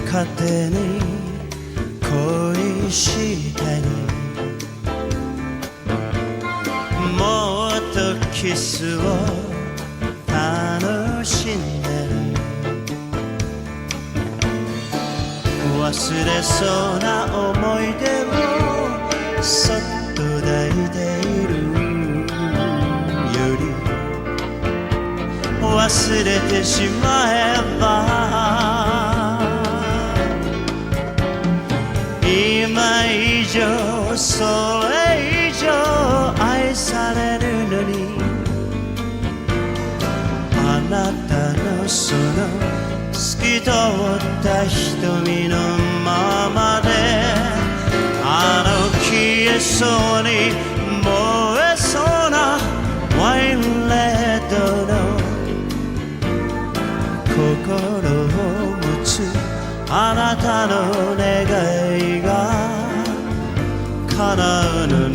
勝手に恋してる、もっとキスを楽しんでる、忘れそうな思い出をそっと抱いているより、忘れてしまえば今以上それ以上愛されるのに、あなたのその透き通った瞳のままで、あの消えそうに燃えそうなワインレッドの心を持つあなたの願いが叶うのに、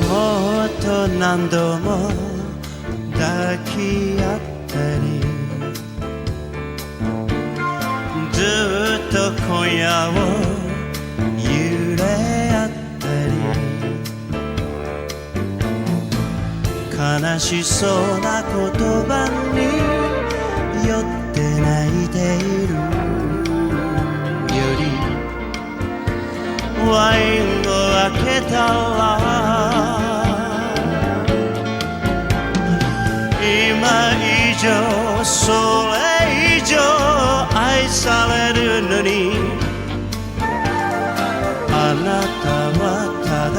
もっと何度も抱き合ったり、ずっと今夜を揺れ合ったり、悲しそうな言葉に酔って泣いているより、ワインを開けたら今以上それ以上愛されるのに、あなたはただ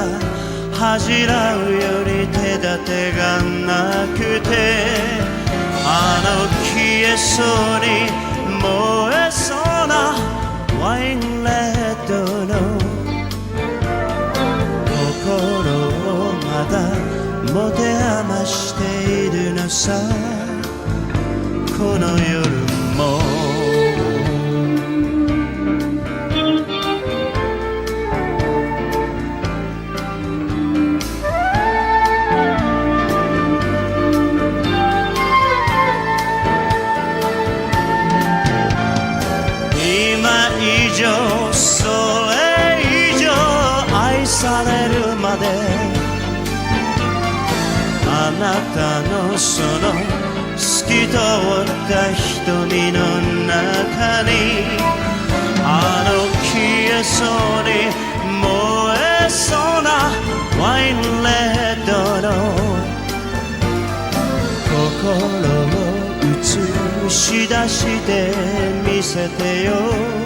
恥じらうより手立てがなくて、あの消えそうに燃えそうなワインレッドの心をまだ持て余しているのさ、この夜も今以上それ以上愛されるまで、あなたのその透き通った瞳の中にあのそうに燃えそうなワインレッドの心を映し出して見せてよ